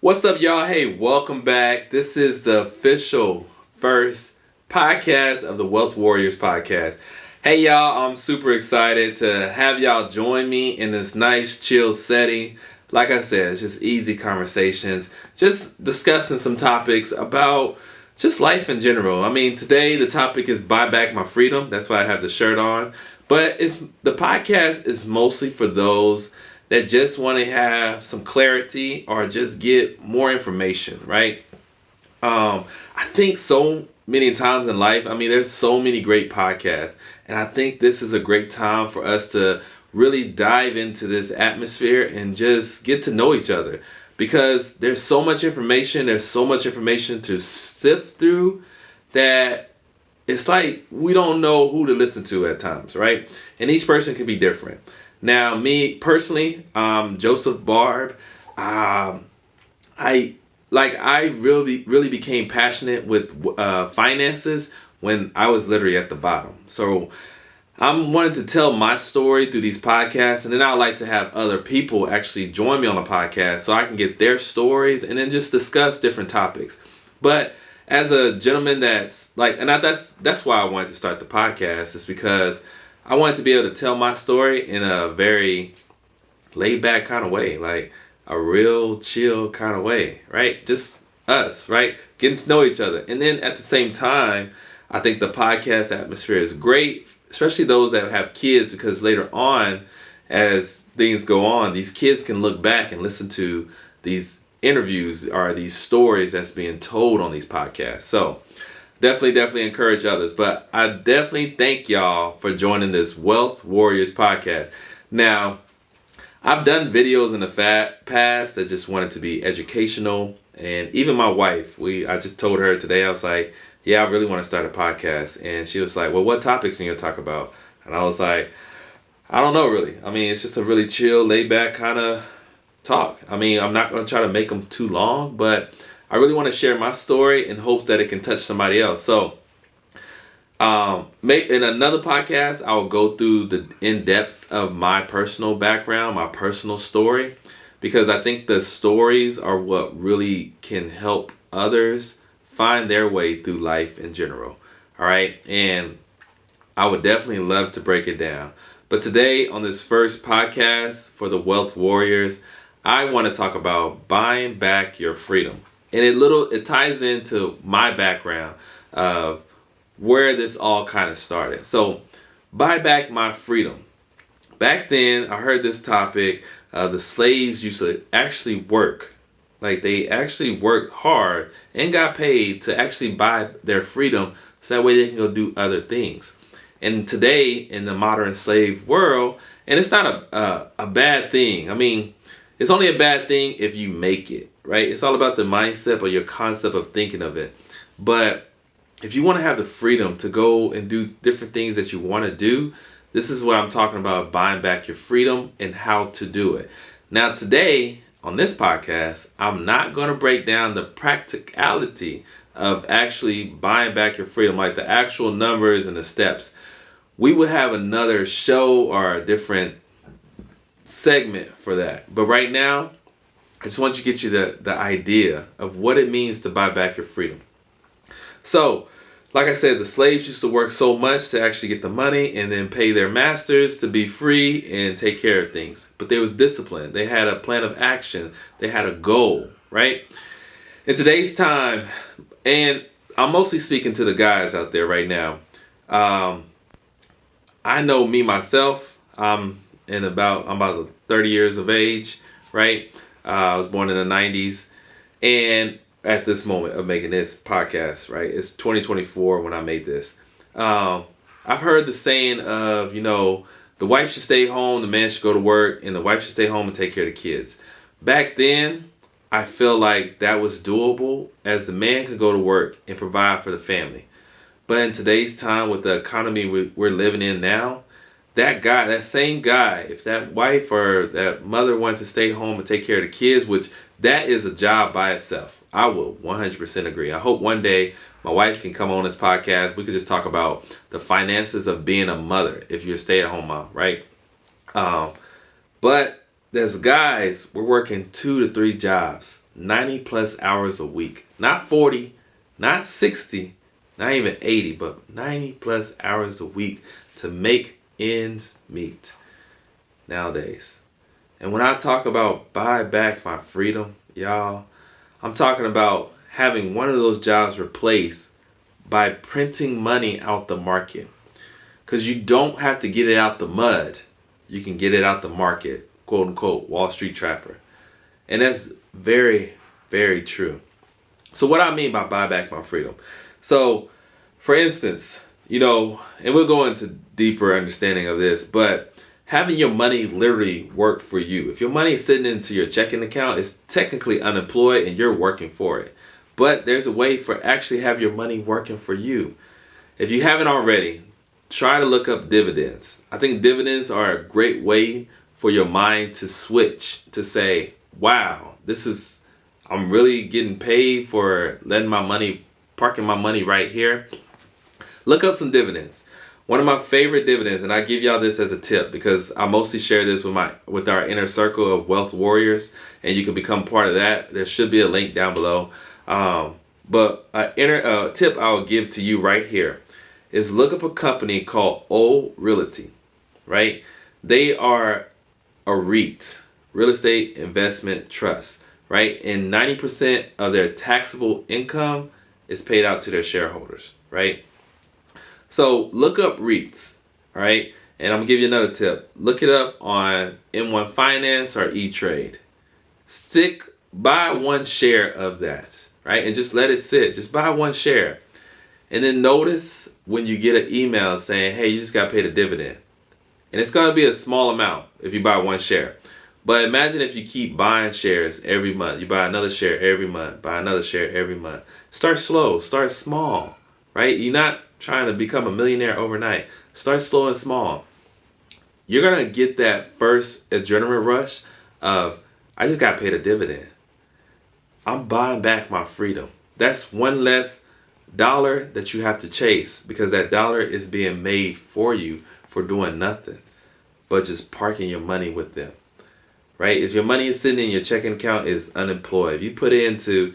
What's up, y'all? Hey, welcome back. This is the official first podcast of the Wealth Warriors podcast. Hey, y'all, I'm super excited to have y'all join me in this nice, chill setting. Like I said, it's just easy conversations, just discussing some topics about just life in general. I mean, today the topic is buy back my freedom. That's why I have the shirt on. But the podcast is mostly for those that just want to have some clarity or just get more information, right? I think so many times in life, I mean, there's so many great podcasts, and I think this is a great time for us to really dive into this atmosphere and just get to know each other because there's so much information, to sift through that it's like we don't know who to listen to at times, right? And each person can be different. Now, me personally, Joseph Barb, I really became passionate with finances when I was literally at the bottom. So I'm wanting to tell my story through these podcasts, and then I'd like to have other people actually join me on the podcast so I can get their stories and then just discuss different topics. But as a gentleman that's why I wanted to start the podcast, is because I wanted to be able to tell my story in a very laid back kind of way, like a real chill kind of way, right? Just us, right? Getting to know each other. And then at the same time, I think the podcast atmosphere is great, especially those that have kids, because later on, as things go on, these kids can look back and listen to these interviews or these stories that's being told on these podcasts. So definitely encourage others. But I definitely thank y'all for joining this Wealth Warriors podcast. Now, I've done videos in the past that just wanted to be educational. And even my wife, I just told her today, I was like, yeah, I really want to start a podcast. And she was like, well, what topics are you going to talk about? And I was like, I don't know really. I mean, it's just a really chill, laid back kind of talk. I mean, I'm not going to try to make them too long, but I really want to share my story in hopes that it can touch somebody else. So, in another podcast, I will go through the in-depths of my personal background, my personal story, because I think the stories are what really can help others find their way through life in general. All right. And I would definitely love to break it down. But today on this first podcast for the Wealth Warriors, I want to talk about buying back your freedom. And it ties into my background of where this all kind of started. So, buy back my freedom. Back then, I heard this topic. The slaves used to actually work. Like, they actually worked hard and got paid to actually buy their freedom so that way they can go do other things. And today, in the modern slave world, and it's not a bad thing. I mean, it's only a bad thing if you make it, right? It's all about the mindset or your concept of thinking of it. But if you want to have the freedom to go and do different things that you want to do, this is what I'm talking about, buying back your freedom and how to do it. Now, today on this podcast, I'm not going to break down the practicality of actually buying back your freedom, like the actual numbers and the steps. We would have another show or a different segment for that. But right now, I just want to get you the idea of what it means to buy back your freedom. So, like I said, the slaves used to work so much to actually get the money and then pay their masters to be free and take care of things. But there was discipline. They had a plan of action. They had a goal, right? In today's time, and I'm mostly speaking to the guys out there right now. I know me myself. I'm about 30 years of age, right? I was born in the 90s. And at this moment of making this podcast, right? It's 2024 when I made this. I've heard the saying of, the wife should stay home, the man should go to work, and the wife should stay home and take care of the kids. Back then, I feel like that was doable as the man could go to work and provide for the family. But in today's time with the economy we're living in now, that same guy, if that wife or that mother wants to stay home and take care of the kids, which that is a job by itself. I will 100% agree. I hope one day my wife can come on this podcast. We could just talk about the finances of being a mother if you're a stay-at-home mom, right? But there's guys, we're working 2 to 3 jobs, 90 plus hours a week. Not 40, not 60, not even 80, but 90 plus hours a week to make ends meet nowadays. And when I talk about buy back my freedom, y'all, I'm talking about having one of those jobs replaced by printing money out the market. Because you don't have to get it out the mud. You can get it out the market, quote unquote, Wall Street Trapper. And that's very, very true. So what I mean by buy back my freedom. So, for instance, and we'll go into deeper understanding of this, but having your money literally work for you. If your money is sitting into your checking account, it's technically unemployed and you're working for it. But there's a way for actually have your money working for you. If you haven't already, try to look up dividends. I think dividends are a great way for your mind to switch to say, wow, I'm really getting paid for parking my money right here. Look up some dividends. One of my favorite dividends, and I give y'all this as a tip because I mostly share this with our inner circle of wealth warriors, and you can become part of that. There should be a link down below. But a tip I'll give to you right here is look up a company called O Realty, right? They are a REIT, real estate investment trust, right? And 90% of their taxable income is paid out to their shareholders, right? So look up REITs, all right? And I'm gonna give you another tip. Look it up on M1 Finance or E-Trade. Buy one share of that, right? And just let it sit. Just buy one share. And then notice when you get an email saying, hey, you just got paid a dividend. And it's going to be a small amount if you buy one share. But imagine if you keep buying shares every month. You buy another share every month, buy another share every month. Start slow, start small, right? You're not trying to become a millionaire overnight. Start slow and small. You're going to get that first adrenaline rush of, I just got paid a dividend. I'm buying back my freedom. That's one less dollar that you have to chase because that dollar is being made for you for doing nothing but just parking your money with them, right? If your money is sitting in your checking account is unemployed, if you put it into,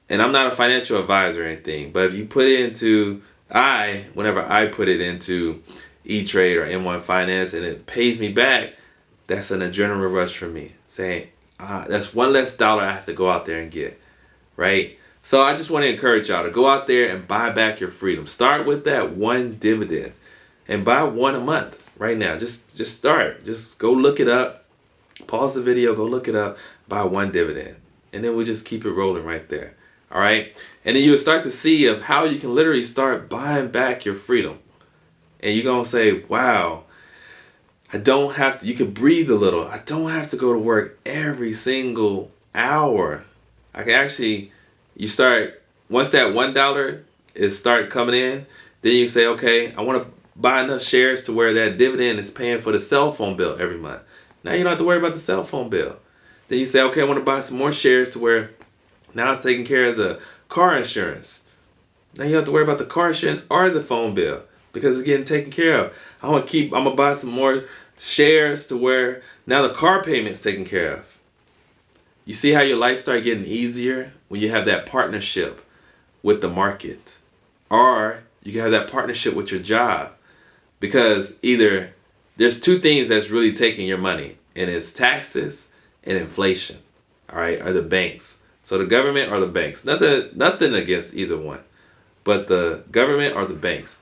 and I'm not a financial advisor or anything, but if you put it into, whenever I put it into E-Trade or M1 Finance and it pays me back, that's an adrenaline rush for me, saying, that's one less dollar I have to go out there and get, right? So I just want to encourage y'all to go out there and buy back your freedom. Start with that one dividend and buy one a month right now. Just start. Just go look it up. Pause the video, go look it up, buy one dividend. And then we'll just keep it rolling right there. All right? And then you'll start to see of how you can literally start buying back your freedom. And you're going to say, wow, I don't have to, you can breathe a little. I don't have to go to work every single hour. I can actually, once that $1 is start coming in, then you say, okay, I want to buy enough shares to where that dividend is paying for the cell phone bill every month. Now you don't have to worry about the cell phone bill. Then you say, okay, I want to buy some more shares to where now it's taking care of the car insurance. Now you don't have to worry about the car insurance or the phone bill because it's getting taken care of. I'm going to buy some more shares to where now the car payment's taken care of. You see how your life start getting easier when you have that partnership with the market, or you can have that partnership with your job, because either there's two things that's really taking your money, and it's taxes and inflation, all right, or the banks. So the government or the banks, nothing against either one, but the government or the banks.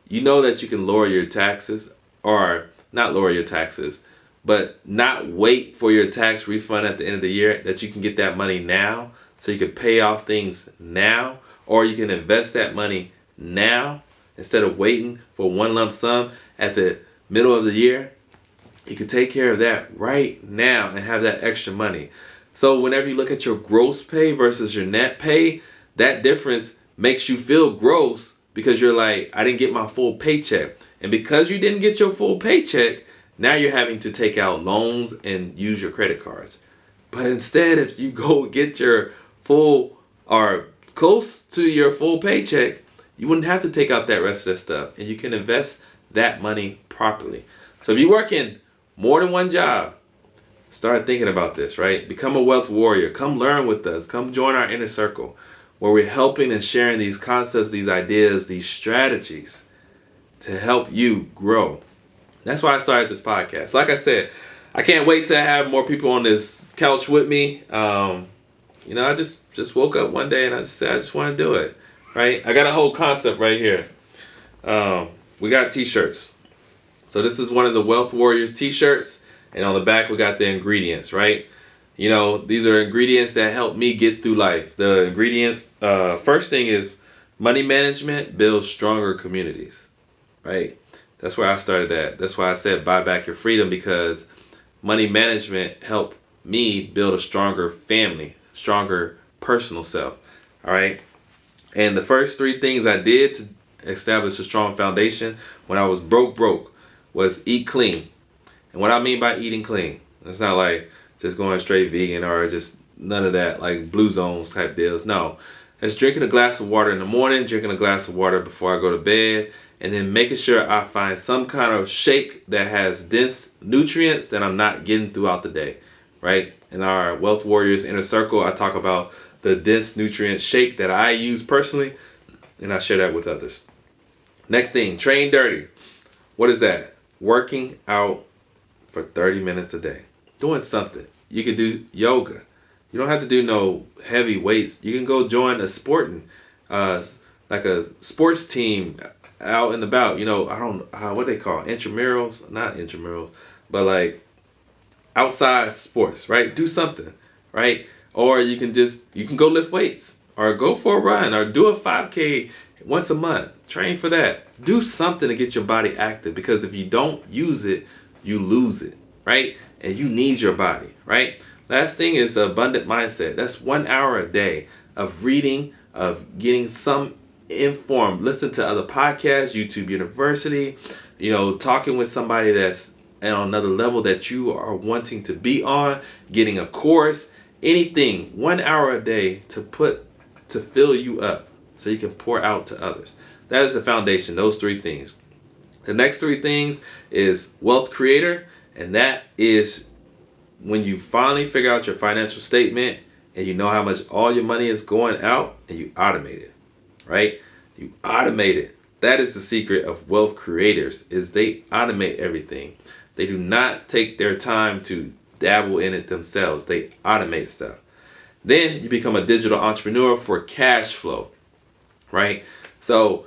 You know that you can lower your taxes, or not lower your taxes, but not wait for your tax refund at the end of the year, that you can get that money now so you can pay off things now, or you can invest that money now instead of waiting for one lump sum at the middle of the year. You can take care of that right now and have that extra money. So whenever you look at your gross pay versus your net pay, that difference makes you feel gross because you're like, I didn't get my full paycheck. And because you didn't get your full paycheck, now you're having to take out loans and use your credit cards. But instead, if you go get your full or close to your full paycheck, you wouldn't have to take out that rest of the stuff. And you can invest that money properly. So if you're working more than one job, Start thinking about this, right? Become a wealth warrior. Come learn with us. Come join our inner circle where we're helping and sharing these concepts, these ideas, these strategies to help you grow. That's why I started this podcast. Like I said, I can't wait to have more people on this couch with me. I just woke up one day and I just said I just want to do it, right? I got a whole concept right here. We got t-shirts. So this is one of the Wealth Warriors t-shirts, and on the back we got the ingredients, right? These are ingredients that help me get through life. The ingredients, first thing is money management builds stronger communities, right? That's where I started at. That's why I said buy back your freedom, because money management helped me build a stronger family, stronger personal self, all right? And the first three things I did to establish a strong foundation when I was broke was eat clean. And what I mean by eating clean, it's not like just going straight vegan or just none of that, like Blue Zones type deals. No, it's drinking a glass of water in the morning, drinking a glass of water before I go to bed, and then making sure I find some kind of shake that has dense nutrients that I'm not getting throughout the day, right? In our Wealth Warriors Inner Circle, I talk about the dense nutrient shake that I use personally, and I share that with others. Next thing, train dirty. What is that? Working out for 30 minutes a day. Doing something. You can do yoga. You don't have to do no heavy weights. You can go join a sporting, like a sports team out and about. I don't know what they call intramurals, not intramurals, but like outside sports, right? Do something, right? Or you can go lift weights or go for a run or do a 5K once a month. Train for that. Do something to get your body active, because if you don't use it, you lose it, right? And you need your body, right? Last thing is abundant mindset. That's 1 hour a day of reading, of getting some informed. Listen to other podcasts, YouTube University, talking with somebody that's on another level that you are wanting to be on, getting a course, anything. 1 hour a day to fill you up so you can pour out to others. That is the foundation, those three things. The next three things is wealth creator, and that is when you finally figure out your financial statement and you know how much all your money is going out and you automate it, right? You automate it. That is the secret of wealth creators, is they automate everything. They do not take their time to dabble in it themselves. They automate stuff. Then you become a digital entrepreneur for cash flow, right? So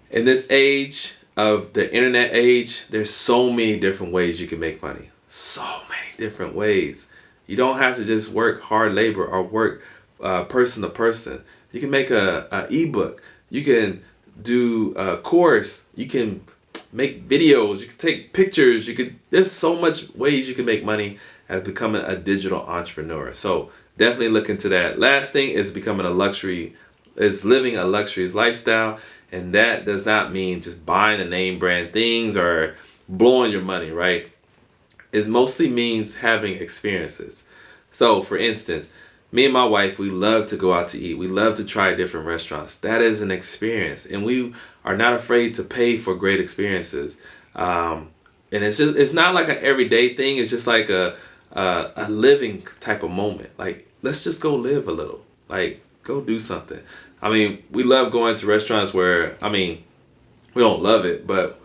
in this age of the internet age, there's so many different ways you can make money. So many different ways. You don't have to just work hard labor or work person to person. You can make a ebook. You can do a course. You can make videos. You can take pictures. There's so much ways you can make money as becoming a digital entrepreneur. So definitely look into that. Last thing is living a luxurious lifestyle. And that does not mean just buying the name brand things or blowing your money, right? It mostly means having experiences. So, for instance, me and my wife, we love to go out to eat. We love to try different restaurants. That is an experience. And we are not afraid to pay for great experiences. And it's not like an everyday thing. It's just like a living type of moment. Like, let's just go live a little. Like, go do something. We love going to restaurants where, we don't love it, but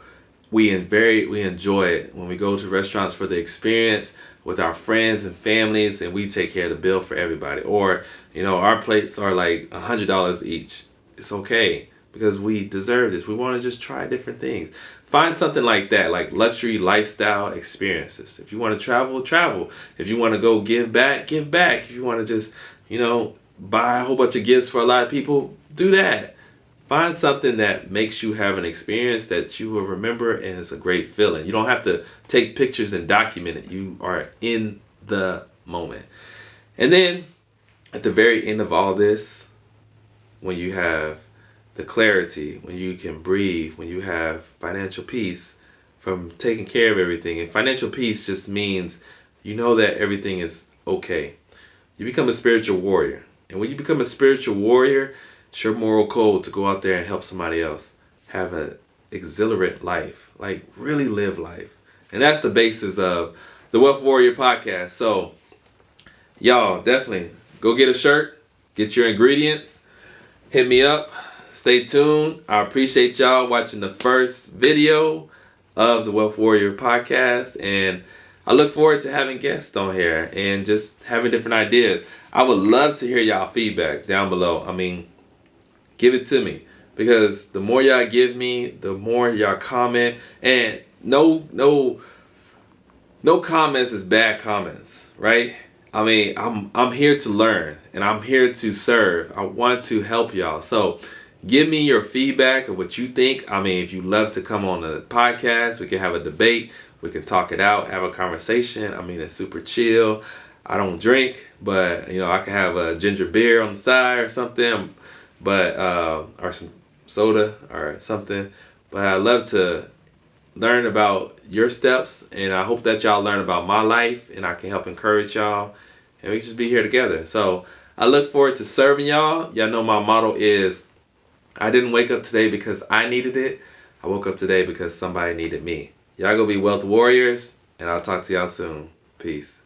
we enjoy it when we go to restaurants for the experience with our friends and families, and we take care of the bill for everybody. Or, our plates are like $100 each. It's okay, because we deserve this. We want to just try different things. Find something like that, like luxury lifestyle experiences. If you want to travel, travel. If you want to go give back, give back. If you want to just, buy a whole bunch of gifts for a lot of people, do that. Find something that makes you have an experience that you will remember, and it's a great feeling. You don't have to take pictures and document it. You are in the moment. And then at the very end of all this, when you have the clarity, when you can breathe, when you have financial peace from taking care of everything. And financial peace just means you know that everything is okay. You become a spiritual warrior. And when you become a spiritual warrior, it's your moral code to go out there and help somebody else have an exhilarant life, like really live life. And that's the basis of the Wealth Warrior podcast. So y'all definitely go get a shirt, get your ingredients, hit me up, stay tuned. I appreciate y'all watching the first video of the Wealth Warrior podcast, and I look forward to having guests on here and just having different ideas. I would love to hear y'all feedback down below. I mean, give it to me, because the more y'all give me, the more y'all comment. And no comments is bad comments, right? I mean, I'm here to learn and I'm here to serve. I want to help y'all. So give me your feedback of what you think. I mean, if you love to come on the podcast, we can have a debate. We can talk it out, have a conversation. I mean, it's super chill. I don't drink, but I can have a ginger beer on the side or something, but or some soda or something. But I love to learn about your steps, and I hope that y'all learn about my life and I can help encourage y'all, and we can just be here together. So I look forward to serving y'all. Y'all know my motto is, I didn't wake up today because I needed it. I woke up today because somebody needed me. Y'all go be wealth warriors, and I'll talk to y'all soon. Peace.